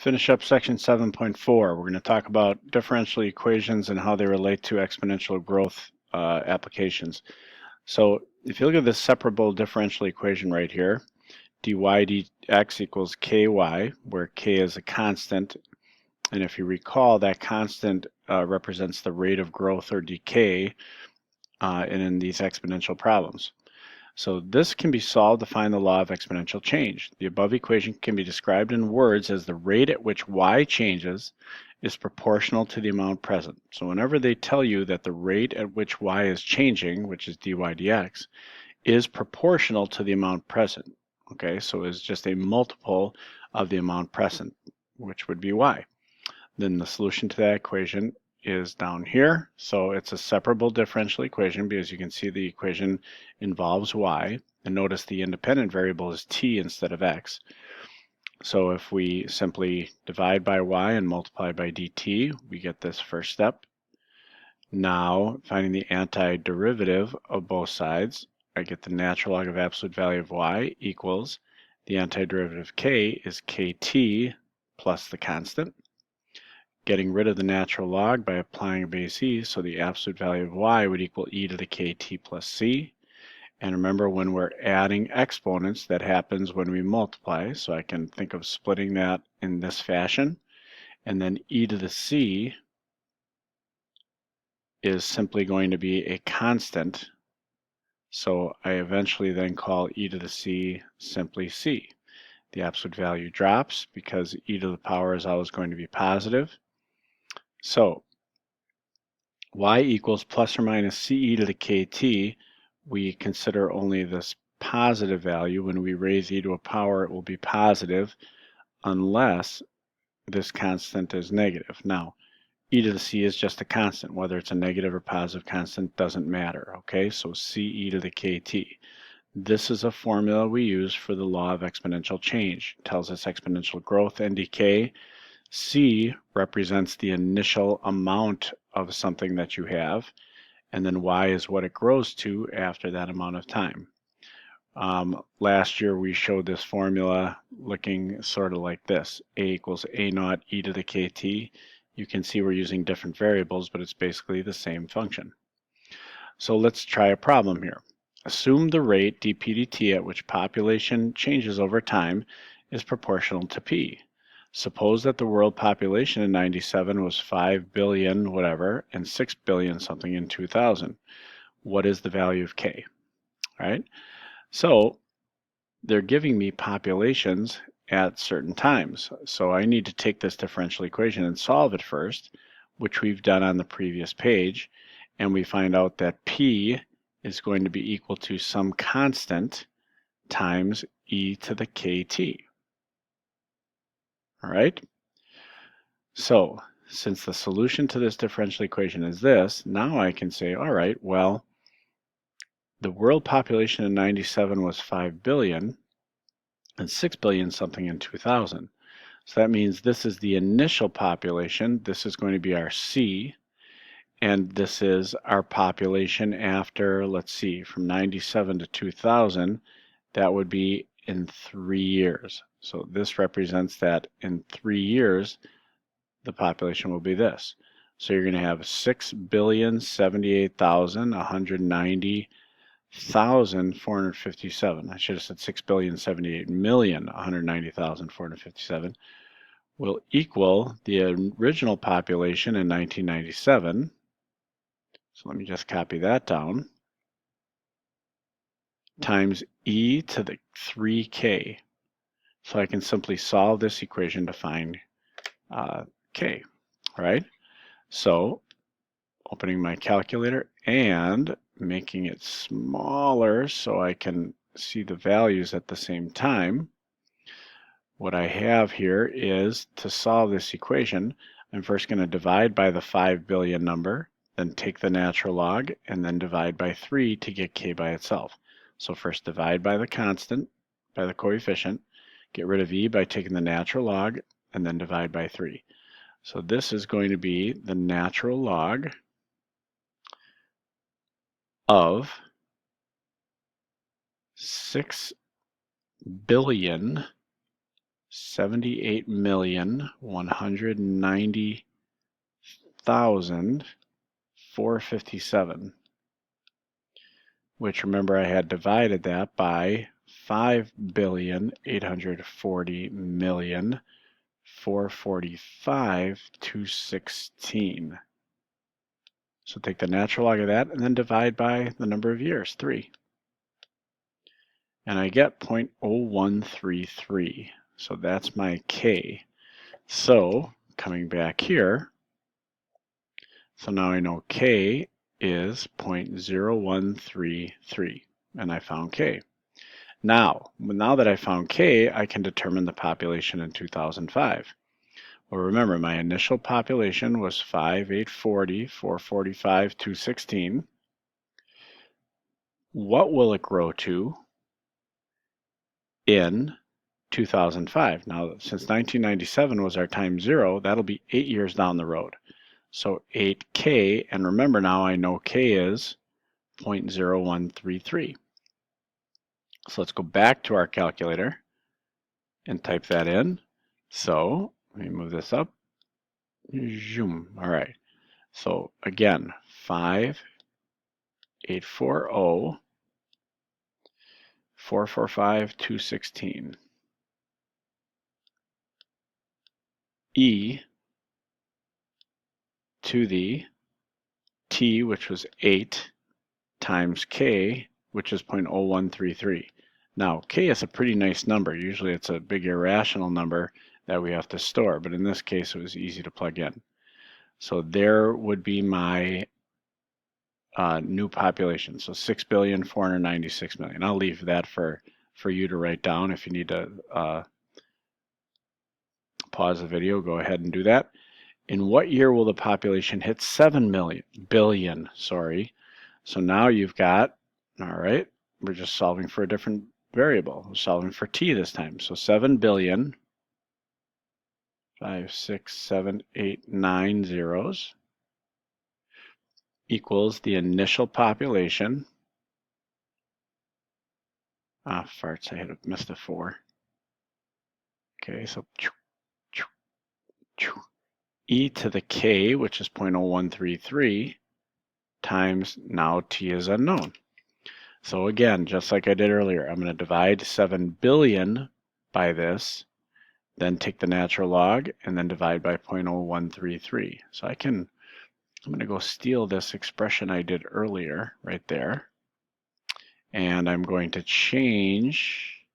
finish up section 7.4. We're going to talk about differential equations and how they relate to exponential growth applications. So if you look at this separable differential equation right here, dy dx equals ky, where k is a constant. And if you recall, that constant represents the rate of growth or decay in these exponential problems. So this can be solved to find the law of exponential change. The above equation can be described in words as the rate at which y changes is proportional to the amount present. So whenever they tell you that the rate at which y is changing, which is dy dx, is proportional to the amount present. Okay, so it's just a multiple of the amount present, which would be y. Then the solution to that equation is down here. So it's a separable differential equation because you can see the equation involves y. And notice the independent variable is t instead of x. So if we simply divide by y and multiply by dt, we get this first step. Now, finding the antiderivative of both sides, I get the natural log of absolute value of y equals the antiderivative of k is kt plus the constant. Getting rid of the natural log by applying a base e, so the absolute value of y would equal e to the kt plus c. And remember, when we're adding exponents, that happens when we multiply, so I can think of splitting that in this fashion. And then e to the c is simply going to be a constant, so I eventually then call e to the c simply c. The absolute value drops because e to the power is always going to be positive. So y equals plus or minus ce to the kt. We consider only this positive value. When we raise e to a power, it will be positive unless this constant is negative. Now, e to the c is just a constant. Whether it's a negative or positive constant doesn't matter. Okay, so ce to the kt. This is a formula we use for the law of exponential change. It tells us exponential growth and decay. C represents the initial amount of something that you have, and then y is what it grows to after that amount of time. Last year we showed this formula looking sort of like this. A equals a naught e to the kt. You can see we're using different variables, but it's basically the same function. So let's try a problem here. Assume the rate dp dt at which population changes over time is proportional to p. Suppose that the world population in 97 was 5 billion whatever and 6 billion something in 2000. What is the value of k? All right? So they're giving me populations at certain times. So I need to take this differential equation and solve it first, which we've done on the previous page. And we find out that p is going to be equal to some constant times e to the kt. All right? So since the solution to this differential equation is this, now I can say, all right, well, the world population in 97 was 5 billion and 6 billion something in 2000. So that means this is the initial population. This is going to be our C, and this is our population after, let's see, from 97 to 2000. That would be in 3 years. So this represents that in 3 years, the population will be this. So you're going to have 6,078,190,457. I should have said 6,078,190,457 will equal the original population in 1997. So let me just copy that down. Times e to the 3k. So I can simply solve this equation to find k, right? So opening my calculator and making it smaller so I can see the values at the same time. What I have here is, to solve this equation, I'm first going to divide by the 5 billion number, then take the natural log, and then divide by 3 to get k by itself. So first divide by the constant, by the coefficient, get rid of e by taking the natural log, and then divide by 3. So this is going to be the natural log of 6 billion 78,190,457, which remember I had divided that by 5,840,445,216. So take the natural log of that and then divide by the number of years, 3. And I get 0.0133. So that's my K. So coming back here, so now I know K is 0.0133, and I found K. Now that I found K, I can determine the population in 2005. Well, remember, my initial population was 5,840, 445, 216. What will it grow to in 2005? Now, since 1997 was our time 0, that'll be 8 years down the road. So 8K, and remember now I know K is 0.0133. So let's go back to our calculator and type that in. So let me move this up. Zoom. All right. So again, 5,840, 445, 216. E to the T, which was 8, times K, which is 0.0133. Now, K is a pretty nice number. Usually it's a big irrational number that we have to store, but in this case it was easy to plug in. So there would be my new population. So 6,496,000,000. I'll leave that for you to write down. If you need to pause the video, go ahead and do that. In what year will the population hit 7 billion? Sorry. So now you've got, all right, we're just solving for a different variable. We're solving for t this time. So 7 billion, 5, 6, 7, 8, 9 zeros equals the initial population. Ah, farts, I had missed a 4. Okay, so e to the k, which is 0.0133, times now t is unknown. So again, just like I did earlier, I'm going to divide 7 billion by this, then take the natural log, and then divide by 0.0133. So I'm going to go steal this expression I did earlier, right there, and I'm going to change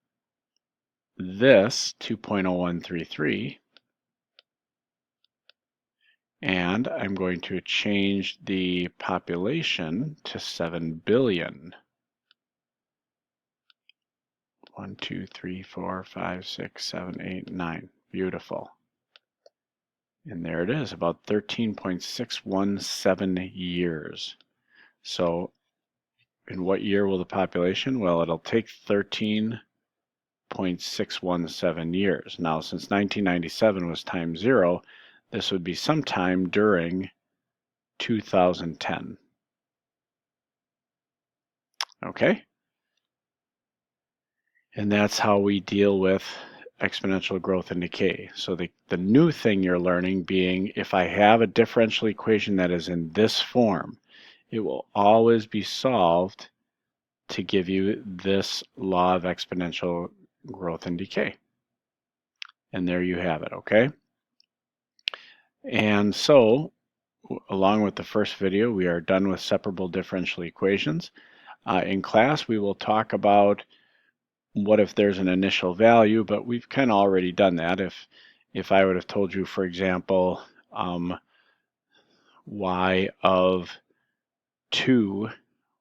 this to 0.0133, and I'm going to change the population to 7 billion. 1, 2, 3, 4, 5, 6, 7, 8, 9. Beautiful. And there it is, about 13.617 years. So in what year will the population? Well, it'll take 13.617 years. Now, since 1997 was time 0, this would be sometime during 2010. Okay? And that's how we deal with exponential growth and decay. So the new thing you're learning being, if I have a differential equation that is in this form, it will always be solved to give you this law of exponential growth and decay. And there you have it, okay? And so, along with the first video, we are done with separable differential equations. In class, we will talk about what if there's an initial value, but we've kind of already done that. If I would have told you, for example, y of 2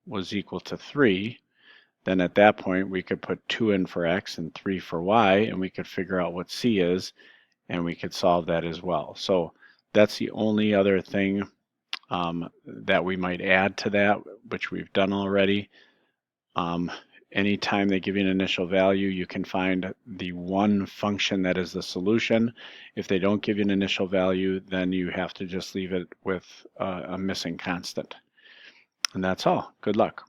was equal to 3, then at that point we could put 2 in for x and 3 for y, and we could figure out what c is, and we could solve that as well. So that's the only other thing that we might add to that, which we've done already. Anytime they give you an initial value, you can find the one function that is the solution. If they don't give you an initial value, then you have to just leave it with a missing constant. And that's all. Good luck.